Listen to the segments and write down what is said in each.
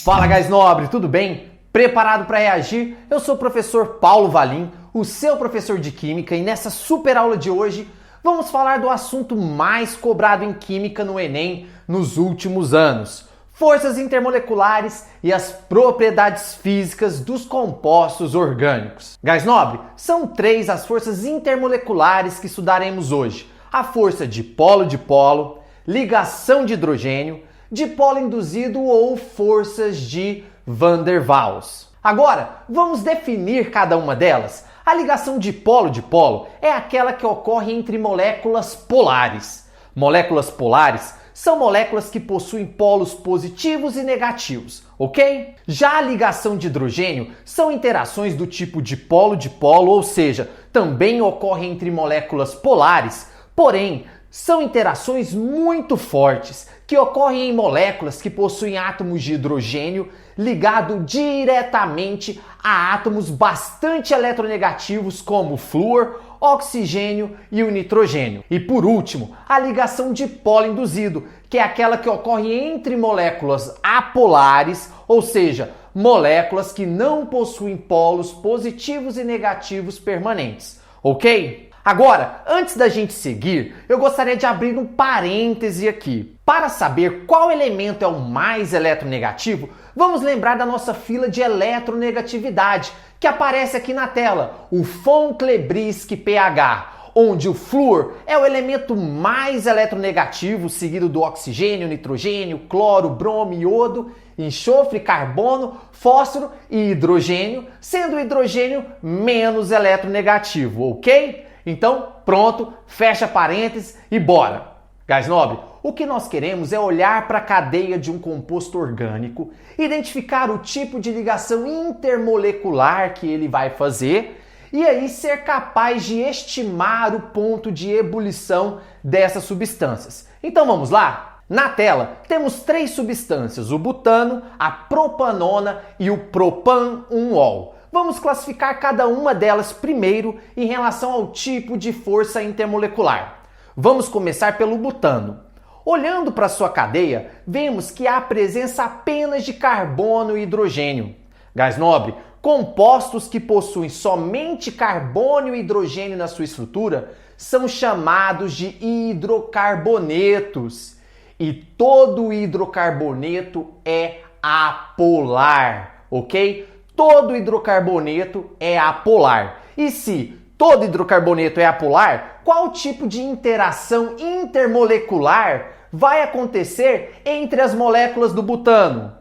Fala, gás nobre, tudo bem? Preparado para reagir? Eu sou o professor Paulo Valim, o seu professor de Química, e nessa super aula de hoje vamos falar do assunto mais cobrado em Química no Enem nos últimos anos: forças intermoleculares e as propriedades físicas dos compostos orgânicos. Gás nobre, são 3 as forças intermoleculares que estudaremos hoje: a força dipolo-dipolo, ligação de hidrogênio, dipolo induzido ou forças de Van der Waals. Agora, vamos definir cada uma delas. A ligação dipolo-dipolo é aquela que ocorre entre moléculas polares. Moléculas polares são moléculas que possuem polos positivos e negativos, ok? Já a ligação de hidrogênio são interações do tipo dipolo-dipolo, ou seja, também ocorre entre moléculas polares, porém, são interações muito fortes que ocorrem em moléculas que possuem átomos de hidrogênio ligado diretamente a átomos bastante eletronegativos como o flúor, oxigênio e o nitrogênio. E por último, a ligação dipolo induzido, que é aquela que ocorre entre moléculas apolares, ou seja, moléculas que não possuem polos positivos e negativos permanentes, ok? Agora, antes da gente seguir, eu gostaria de abrir um parêntese aqui. Para saber qual elemento é o mais eletronegativo, vamos lembrar da nossa fila de eletronegatividade, que aparece aqui na tela, o von Clebresky pH, onde o flúor é o elemento mais eletronegativo, seguido do oxigênio, nitrogênio, cloro, bromo, iodo, enxofre, carbono, fósforo e hidrogênio, sendo o hidrogênio menos eletronegativo, ok? Então, pronto, fecha parênteses e bora! Gás nobre, o que nós queremos é olhar para a cadeia de um composto orgânico, identificar o tipo de ligação intermolecular que ele vai fazer e aí ser capaz de estimar o ponto de ebulição dessas substâncias. Então vamos lá? Na tela temos 3 substâncias: o butano, a propanona e o propan-1-ol. Vamos classificar cada uma delas primeiro em relação ao tipo de força intermolecular. Vamos começar pelo butano. Olhando para sua cadeia, vemos que há a presença apenas de carbono e hidrogênio. Gás nobre, compostos que possuem somente carbono e hidrogênio na sua estrutura são chamados de hidrocarbonetos. E todo hidrocarboneto é apolar, ok? Todo hidrocarboneto é apolar. E se todo hidrocarboneto é apolar, qual tipo de interação intermolecular vai acontecer entre as moléculas do butano?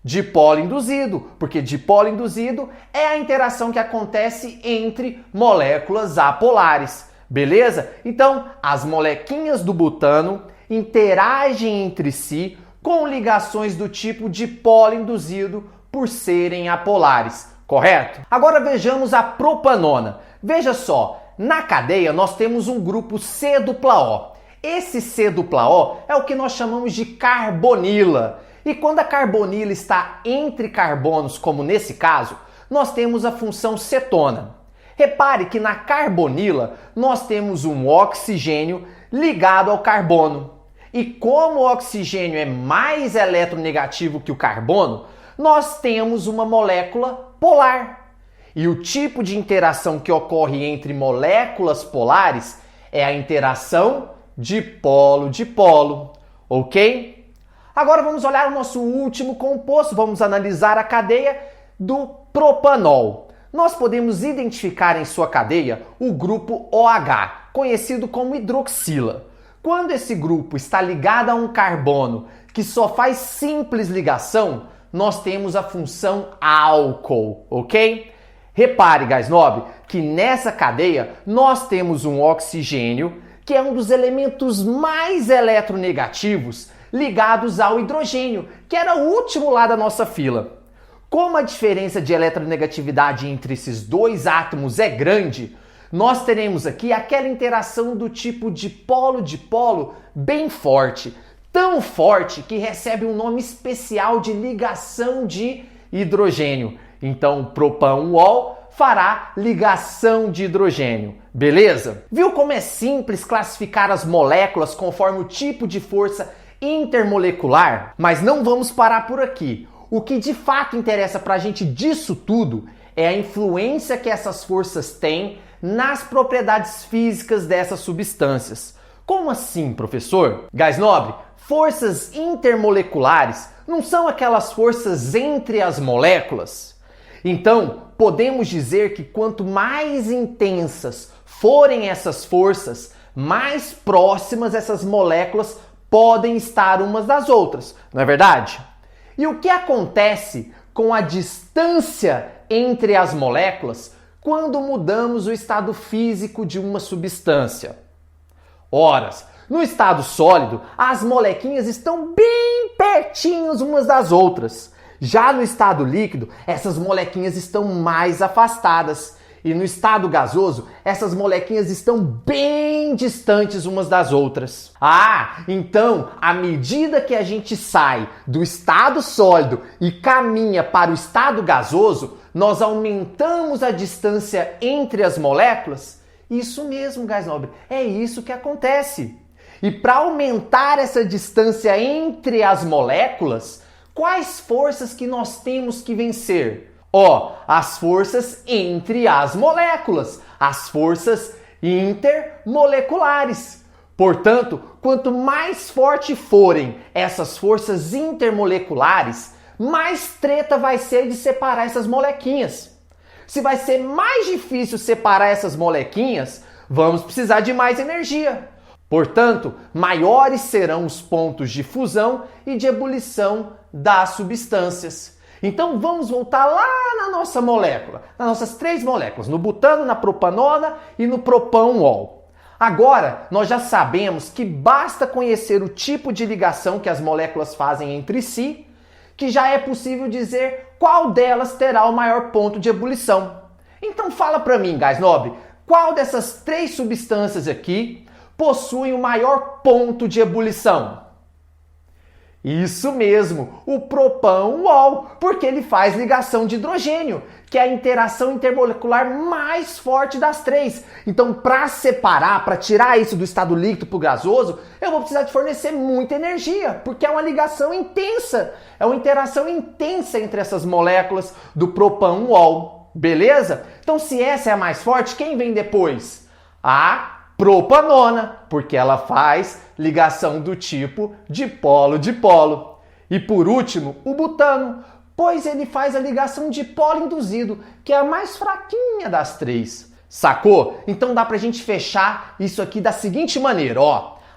Dipolo induzido, porque dipolo induzido é a interação que acontece entre moléculas apolares, beleza? Então, as molequinhas do butano interagem entre si com ligações do tipo dipolo induzido por serem apolares, correto? Agora vejamos a propanona. Veja só, na cadeia nós temos um grupo C-O. Esse C-O é o que nós chamamos de carbonila. E quando a carbonila está entre carbonos, como nesse caso, nós temos a função cetona. Repare que na carbonila nós temos um oxigênio ligado ao carbono. E como o oxigênio é mais eletronegativo que o carbono, nós temos uma molécula polar. E o tipo de interação que ocorre entre moléculas polares é a interação dipolo-dipolo, ok? Agora vamos olhar o nosso último composto, vamos analisar a cadeia do propanol. Nós podemos identificar em sua cadeia o grupo OH, conhecido como hidroxila. Quando esse grupo está ligado a um carbono que só faz simples ligação, nós temos a função álcool, ok? Repare, gás nobre, que nessa cadeia nós temos um oxigênio, que é um dos elementos mais eletronegativos ligados ao hidrogênio, que era o último lá da nossa fila. Como a diferença de eletronegatividade entre esses 2 átomos é grande, nós teremos aqui aquela interação do tipo dipolo-dipolo bem forte. Tão forte que recebe um nome especial de ligação de hidrogênio. Então, o propan-1-ol fará ligação de hidrogênio, beleza? Viu como é simples classificar as moléculas conforme o tipo de força intermolecular, mas não vamos parar por aqui. O que de fato interessa para a gente disso tudo é a influência que essas forças têm nas propriedades físicas dessas substâncias. Como assim, professor? Gás nobre, forças intermoleculares não são aquelas forças entre as moléculas? Então, podemos dizer que quanto mais intensas forem essas forças, mais próximas essas moléculas podem estar umas das outras, não é verdade? E o que acontece com a distância entre as moléculas quando mudamos o estado físico de uma substância? Ora, no estado sólido, as molequinhas estão bem pertinhos umas das outras. Já no estado líquido, essas molequinhas estão mais afastadas. E no estado gasoso, essas molequinhas estão bem distantes umas das outras. Então, à medida que a gente sai do estado sólido e caminha para o estado gasoso, nós aumentamos a distância entre as moléculas? Isso mesmo, gás nobre, é isso que acontece. E para aumentar essa distância entre as moléculas, quais forças que nós temos que vencer? As forças entre as moléculas, as forças intermoleculares. Portanto, quanto mais forte forem essas forças intermoleculares, mais treta vai ser de separar essas molequinhas. Se vai ser mais difícil separar essas molequinhas, vamos precisar de mais energia. Portanto, maiores serão os pontos de fusão e de ebulição das substâncias. Então vamos voltar lá na nossa molécula, nas nossas 3 moléculas, no butano, na propanona e no propan-ol. Agora, nós já sabemos que basta conhecer o tipo de ligação que as moléculas fazem entre si, que já é possível dizer qual delas terá o maior ponto de ebulição. Então fala para mim, gás nobre, qual dessas 3 substâncias aqui possui o maior ponto de ebulição? Isso mesmo, o propan-ol, porque ele faz ligação de hidrogênio, que é a interação intermolecular mais forte das 3. Então, para separar, para tirar isso do estado líquido para o gasoso, eu vou precisar de fornecer muita energia, porque é uma ligação intensa, é uma interação intensa entre essas moléculas do propan-ol, beleza? Então, se essa é a mais forte, quem vem depois? A propanona, porque ela faz ligação do tipo dipolo-dipolo. E por último, o butano, pois ele faz a ligação dipolo induzido, que é a mais fraquinha das 3. Sacou? Então dá pra gente fechar isso aqui da seguinte maneira,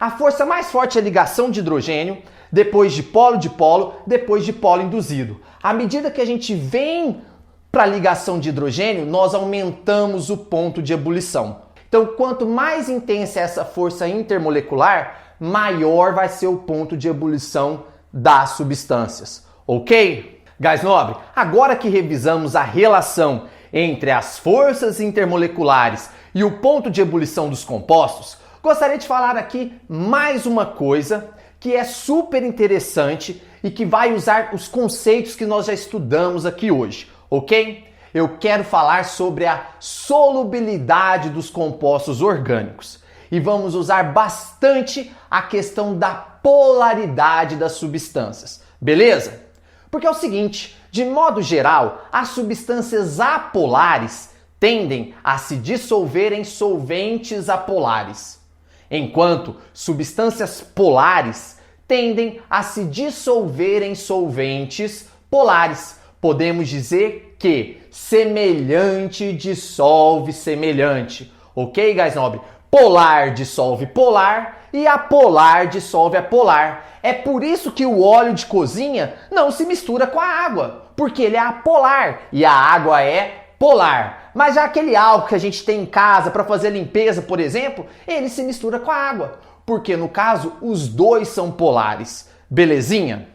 A força mais forte é a ligação de hidrogênio, depois dipolo-dipolo, depois dipolo induzido. À medida que a gente vem para a ligação de hidrogênio, nós aumentamos o ponto de ebulição. Então, quanto mais intensa é essa força intermolecular, maior vai ser o ponto de ebulição das substâncias. Ok? Gás nobre, agora que revisamos a relação entre as forças intermoleculares e o ponto de ebulição dos compostos, gostaria de falar aqui mais uma coisa que é super interessante e que vai usar os conceitos que nós já estudamos aqui hoje, ok? Eu quero falar sobre a solubilidade dos compostos orgânicos e vamos usar bastante a questão da polaridade das substâncias, beleza? Porque é o seguinte, de modo geral, as substâncias apolares tendem a se dissolver em solventes apolares, enquanto substâncias polares tendem a se dissolver em solventes polares. Podemos dizer que semelhante dissolve semelhante. Ok, gás nobre? Polar dissolve polar e apolar dissolve apolar. É por isso que o óleo de cozinha não se mistura com a água, porque ele é apolar e a água é polar. Mas já aquele álcool que a gente tem em casa para fazer limpeza, por exemplo, ele se mistura com a água, porque no caso os dois são polares. Belezinha?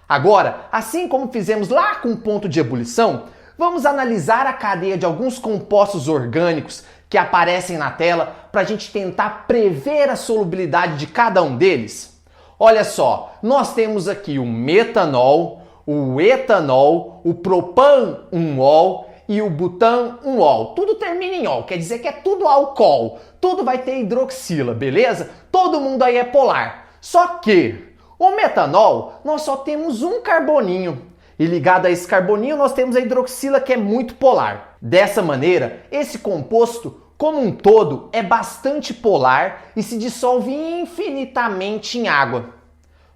Agora, assim como fizemos lá com o ponto de ebulição, vamos analisar a cadeia de alguns compostos orgânicos que aparecem na tela para a gente tentar prever a solubilidade de cada um deles. Olha só, nós temos aqui o metanol, o etanol, o propan-1-ol e o butan-1-ol. Tudo termina em ol, quer dizer que é tudo álcool, tudo vai ter hidroxila, beleza? Todo mundo aí é polar. Só que O metanol, nós só temos um carboninho. E ligado a esse carboninho, nós temos a hidroxila, que é muito polar. Dessa maneira, esse composto, como um todo, é bastante polar e se dissolve infinitamente em água.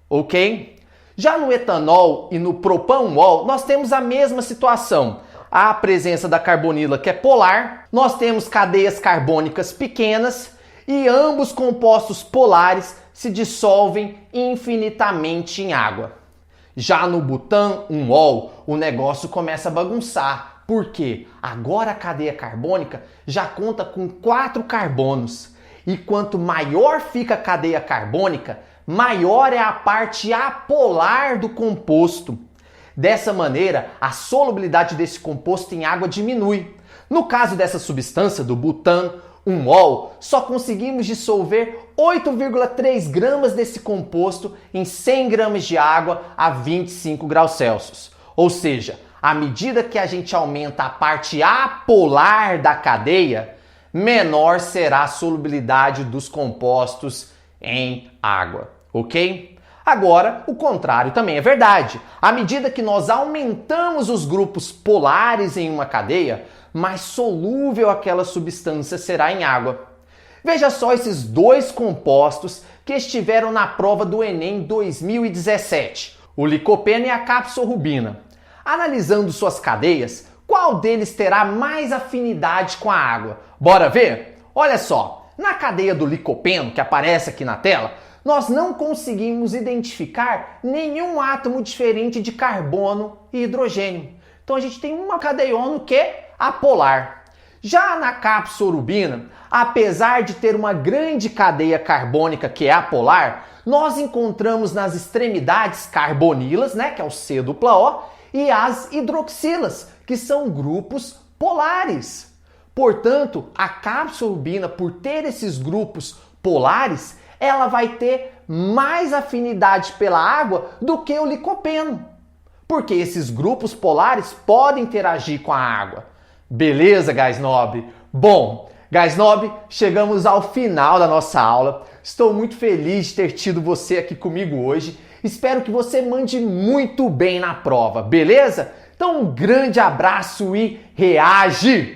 Ok? Já no etanol e no propanol, nós temos a mesma situação. A presença da carbonila, que é polar, nós temos cadeias carbônicas pequenas e ambos compostos polares se dissolvem infinitamente em água. Já no butanol, o negócio começa a bagunçar. Por quê? Agora a cadeia carbônica já conta com 4 carbonos. E quanto maior fica a cadeia carbônica, maior é a parte apolar do composto. Dessa maneira, a solubilidade desse composto em água diminui. No caso dessa substância, do butanol, só conseguimos dissolver 8,3 gramas desse composto em 100 gramas de água a 25 graus Celsius. Ou seja, à medida que a gente aumenta a parte apolar da cadeia, menor será a solubilidade dos compostos em água, ok? Agora, o contrário também é verdade. À medida que nós aumentamos os grupos polares em uma cadeia, mais solúvel aquela substância será em água. Veja só esses 2 compostos que estiveram na prova do Enem 2017, o licopeno e a capsorubina. Analisando suas cadeias, qual deles terá mais afinidade com a água? Bora ver? Olha só, na cadeia do licopeno, que aparece aqui na tela, nós não conseguimos identificar nenhum átomo diferente de carbono e hidrogênio. Então a gente tem uma cadeiona que é apolar. Já na capsorubina, apesar de ter uma grande cadeia carbônica que é apolar, nós encontramos nas extremidades carbonilas, que é o C-O, e as hidroxilas, que são grupos polares. Portanto, a capsorubina, por ter esses grupos polares, ela vai ter mais afinidade pela água do que o licopeno, porque esses grupos polares podem interagir com a água. Beleza, Gás Nobre? Bom, Gás Nobre, chegamos ao final da nossa aula. Estou muito feliz de ter tido você aqui comigo hoje. Espero que você mande muito bem na prova, beleza? Então um grande abraço e reage!